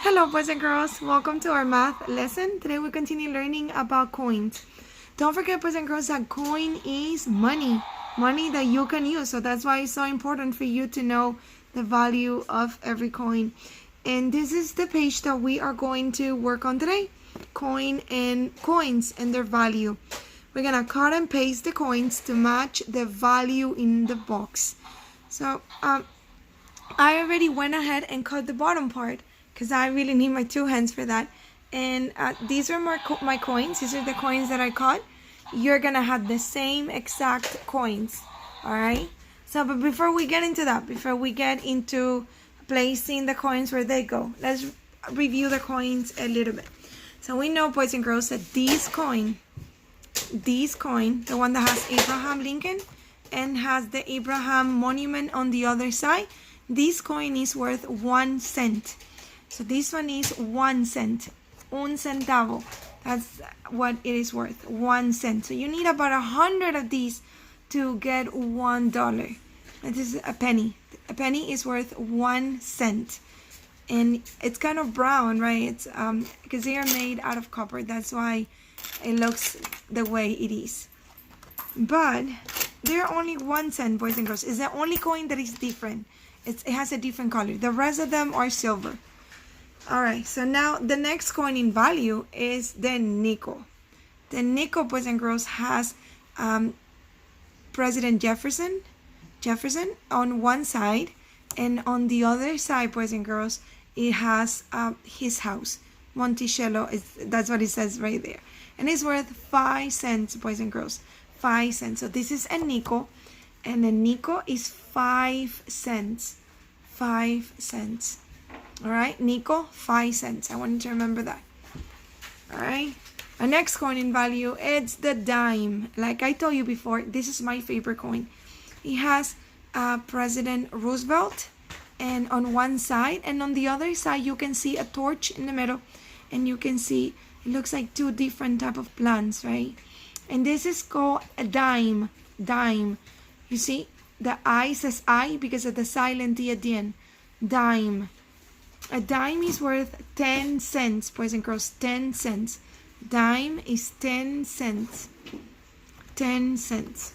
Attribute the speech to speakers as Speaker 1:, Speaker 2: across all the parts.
Speaker 1: Hello boys and girls, welcome to our math lesson. Today we continue learning about coins. Don't forget boys and girls that coin is money that you can use. So that's why it's so important for you to know the value of every coin. And this is the page that we are going to work on today. Coins and their value. We're gonna cut and paste the coins to match the value in the box. So I already went ahead and cut the bottom part because I really need my two hands for that. And these are my coins. These are the coins that I cut. You're gonna have the same exact coins, all right? So, but before we get into that, before we get into placing the coins where they go, let's review the coins a little bit. So we know, boys and girls, that this coin, the one that has Abraham Lincoln and has the Abraham monument on the other side, this coin is worth 1 cent. So this one is 1 cent, un centavo. That's what it is worth, 1 cent. So you need about 100 of these to get $1. This is a penny. A penny is worth 1 cent, and it's kind of brown, right? It's because they are made out of copper. That's why it looks the way it is. But they're only 1 cent, boys and girls. It's the only coin that is different. It has a different color. The rest of them are silver. All right, so now the next coin in value is the nickel. The nickel, boys and girls, has President Jefferson on one side, and on the other side, boys and girls, it has his house, Monticello. That's what it says right there, and it's worth 5 cents, boys and girls, 5 cents. So this is a nickel, and a nickel is 5 cents. 5 cents. All right, nickel, 5 cents. I want you to remember that. All right. Our next coin in value, it's the dime. Like I told you before, this is my favorite coin. It has President Roosevelt and on one side, and on the other side you can see a torch in the middle, and you can see it looks like two different type of plants, right? And this is called a dime. Dime. You see, the I says I because of the silent D at the end. Dime. A dime is worth 10 cents, boys and girls, 10 cents. Dime is 10 cents. 10 cents.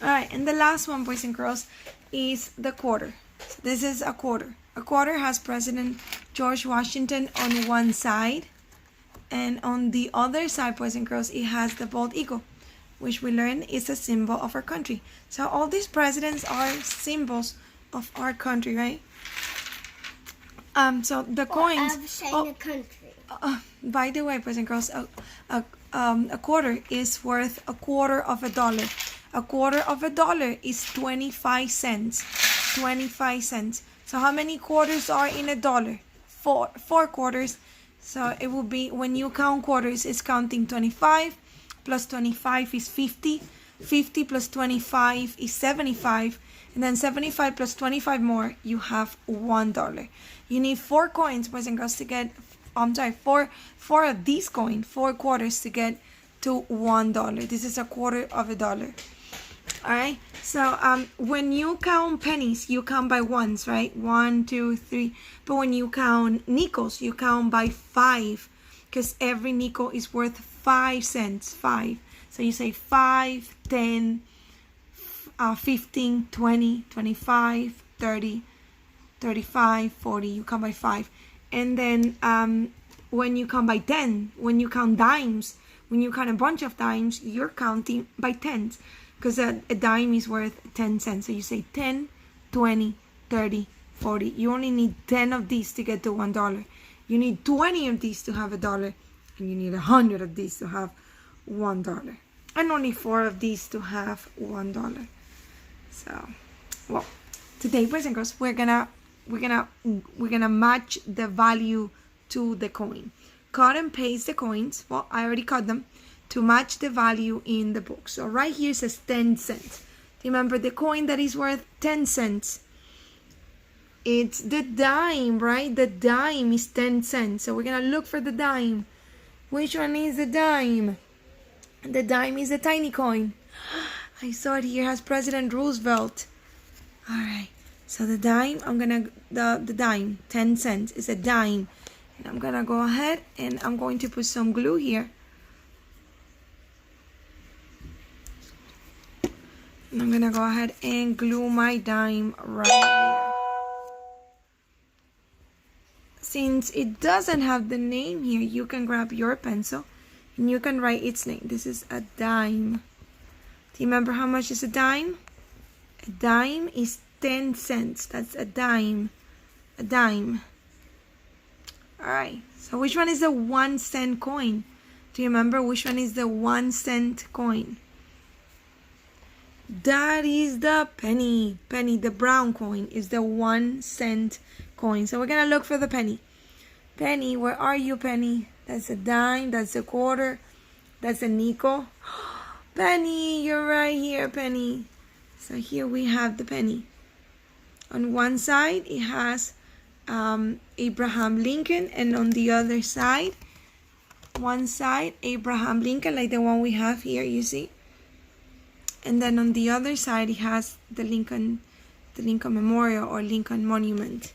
Speaker 1: All right, and the last one, boys and girls, is the quarter. So this is a quarter. A quarter has President George Washington on one side, and on the other side, boys and girls, it has the bald eagle, which we learned is a symbol of our country. So all these presidents are symbols of our country, right? So the coins.
Speaker 2: The country.
Speaker 1: By the way, boys and girls, a quarter is worth $0.25. $0.25 is 25 cents. 25 cents. So how many quarters are in a dollar? Four quarters. So it will be, when you count quarters, it's counting 25 plus 25 is 50. 50 plus 25 is 75. And then 75 plus 25 more, you have $1. You need 4 coins, boys and girls, to get, four of these coins, 4 quarters to get to $1. This is $0.25. All right. So when you count pennies, you count by ones, right? 1, 2, 3. But when you count nickels, you count by 5, because every nickel is worth 5 cents. 5. So you say 5, 10. 15, 20, 25, 30, 35, 40, you count by 5. And then when you count by 10, when you count dimes, when you count a bunch of dimes, you're counting by tens, because a dime is worth 10 cents. So you say 10, 20, 30, 40. You only need 10 of these to get to $1. You need 20 of these to have $1, and you need 100 of these to have $1, and only 4 of these to have $1. So, well, today, boys and girls, we're gonna match the value to the coin. Cut and paste the coins. Well, I already cut them to match the value in the book. So right here says 10 cents. Remember the coin that is worth 10 cents. It's the dime, right? The dime is 10 cents. So we're gonna look for the dime. Which one is the dime? The dime is a tiny coin. I saw it here, has President Roosevelt. All right, So the dime, the dime, 10 cents is a dime. And I'm gonna go ahead and I'm going to put some glue here. And I'm gonna go ahead and glue my dime right here. Since it doesn't have the name here, you can grab your pencil and you can write its name. This is a dime. Do you remember how much is a dime? A dime is 10 cents. That's a dime. A dime. Alright, so which one is the 1 cent coin? Do you remember which one is the 1 cent coin? That is the penny. Penny, the brown coin, is the 1 cent coin. So we're gonna look for the penny. Penny, where are you, penny? That's a dime, that's a quarter, that's a nickel. Penny, you're right here, penny. So here we have the penny. On one side, it has Abraham Lincoln, and on the other side, one side, Abraham Lincoln, like the one we have here, you see? And then on the other side, it has the Lincoln Memorial or Lincoln Monument.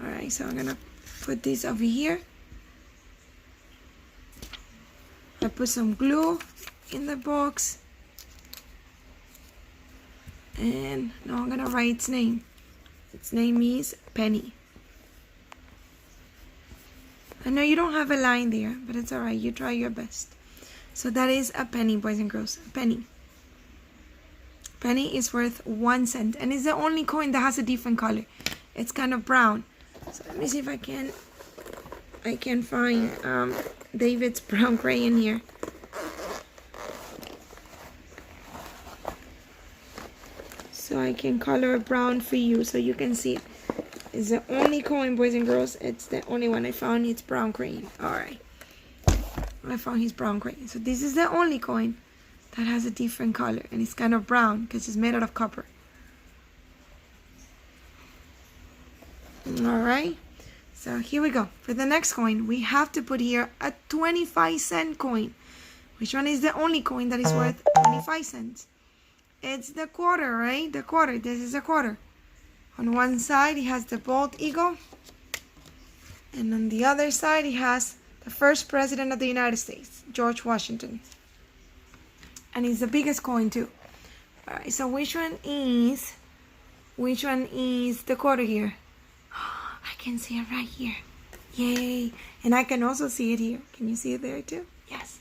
Speaker 1: Alright, so I'm gonna put this over here. I put some glue in the box. And now I'm gonna write its name. Its name is Penny. I know you don't have a line there, but it's alright, you try your best. So that is a penny, boys and girls. A penny. Penny is worth 1 cent, and it's the only coin that has a different color. It's kind of brown. So let me see if I can find David's brown crayon here. So I can color it brown for you so you can see it. It's the only coin, boys and girls. It's the only one I found. It's brown crayon. Alright. I found his brown crayon. So this is the only coin that has a different color. And it's kind of brown because it's made out of copper. Alright. So here we go. For the next coin, we have to put here a 25-cent coin. Which one is the only coin that is worth 25 cents? It's the quarter, right? The quarter. This is a quarter. On one side, it has the bald eagle. And on the other side, it has the first president of the United States, George Washington. And it's the biggest coin too. Alright, so which one is the quarter here? I can see it right here. Yay. And I can also see it here. Can you see it there too? Yes.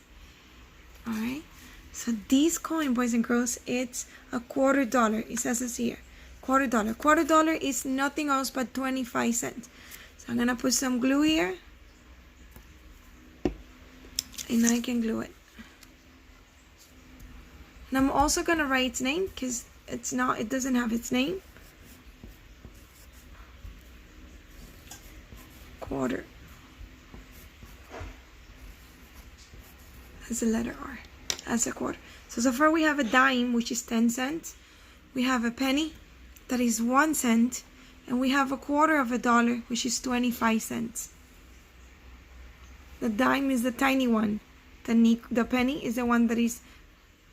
Speaker 1: Alright. So this coin, boys and girls, it's a $quarter. It says it here. $quarter. $quarter is nothing else but 25 cents. So I'm gonna put some glue here. And I can glue it. And I'm also gonna write its name because it doesn't have its name. Quarter. That's the letter R. That's a quarter. So far we have a dime, which is 10 cents. We have a penny, that is 1 cent. And we have a $quarter, which is 25 cents. The dime is the tiny one. The penny is the one that is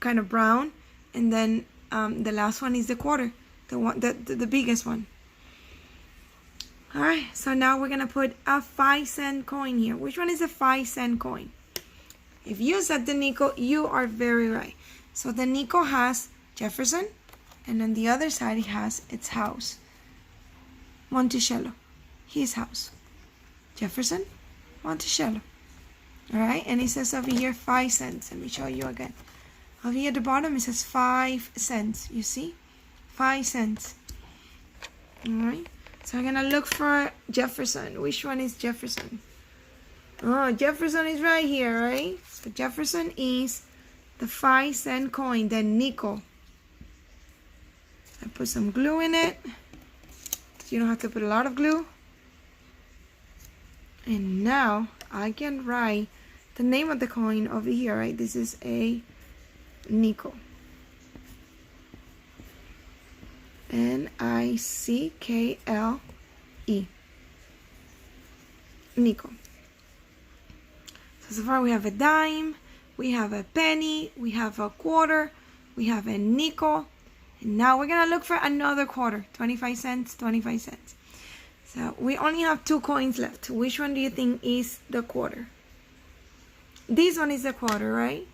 Speaker 1: kind of brown. And then the last one is the quarter, the biggest one. Alright, so now we're going to put a 5-cent coin here. Which one is a 5-cent coin? If you said the nickel, you are very right. So the nickel has Jefferson, and on the other side it has its house. Monticello, his house. Jefferson, Monticello. Alright, and it says over here 5 cents. Let me show you again. Over here at the bottom it says 5 cents. You see? 5 cents. Alright, so I'm going to look for Jefferson. Which one is Jefferson? Oh, Jefferson is right here, right? So Jefferson is the 5-cent coin, the nickel. I put some glue in it. You don't have to put a lot of glue. And now I can write the name of the coin over here, right? This is a nickel. N-I-C-K-L-E. Nickel. So far we have a dime, we have a penny, we have a quarter, we have a nickel, And now we're gonna look for another quarter. 25 cents, 25 cents. So we only have 2 coins left. Which one do you think is the quarter? This one is the quarter, right?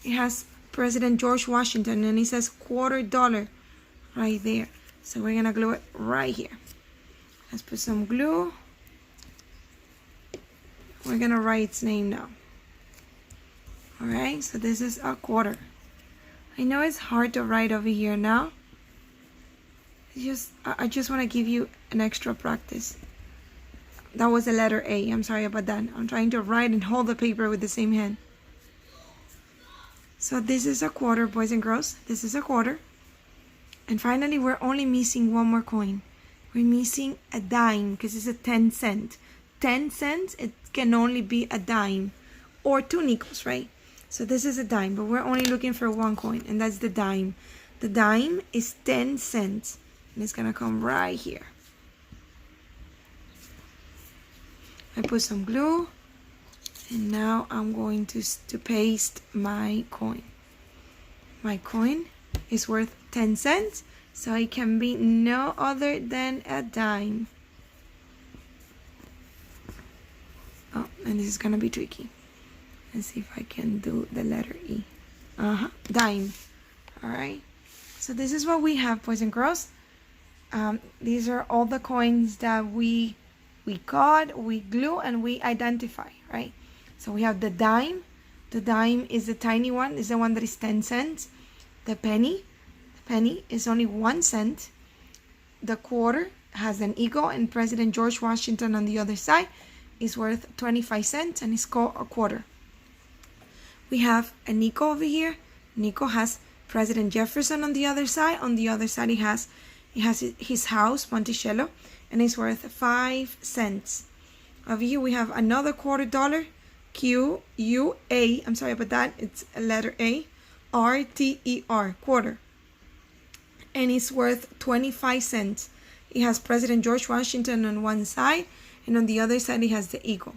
Speaker 1: It has President George Washington and it says $quarter right there. So we're gonna glue it right here. Let's put some glue. We're gonna write its name now. Alright, so this is a quarter. I know it's hard to write over here now. I just want to give you an extra practice. That was the letter A. I'm sorry about that. I'm trying to write and hold the paper with the same hand. So this is a quarter, boys and girls. This is a quarter. And finally, we're only missing one more coin. We're missing a dime because it's a 10 cent. 10 cents, it can only be a dime or 2 nickels, right? So this is a dime, but we're only looking for one coin, and that's the dime. The dime is 10 cents, and it's gonna come right here. I put some glue, and now I'm going to paste my coin. My coin is worth 10 cents, so it can be no other than a dime. Oh, and this is gonna be tricky. Let's see if I can do the letter E. Dime. Alright. So this is what we have, boys and girls. These are all the coins that we caught, we glue, and we identify, right? So we have the dime. The dime is the tiny one, is the one that is 10 cents. The penny is only 1 cent. The quarter has an eagle and President George Washington on the other side. Is worth 25 cents and it's called a quarter. We have a nickel over here. Nickel has President Jefferson on the other side. On the other side, it has his house, Monticello, and it's worth 5 cents. Over here, we have another $quarter. Q-U-A. I'm sorry about that. It's a letter A. R-T-E-R. Quarter. And it's worth 25 cents. It has President George Washington on one side, and on the other side, it has the eagle.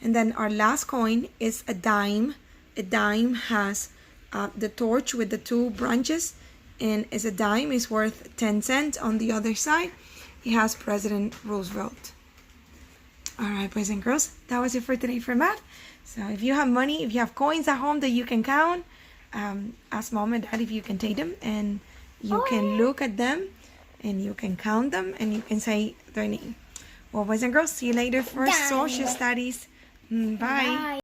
Speaker 1: And then our last coin is a dime. A dime has the torch with the 2 branches, and as a dime is worth 10 cents. On the other side, it has President Roosevelt. All right, boys and girls, that was it for today for math. So if you have money, if you have coins at home that you can count, ask mom and dad if you can take them, and you can look at them, and you can count them, and you can say their name. Well, boys and girls, see you later for social studies. Bye.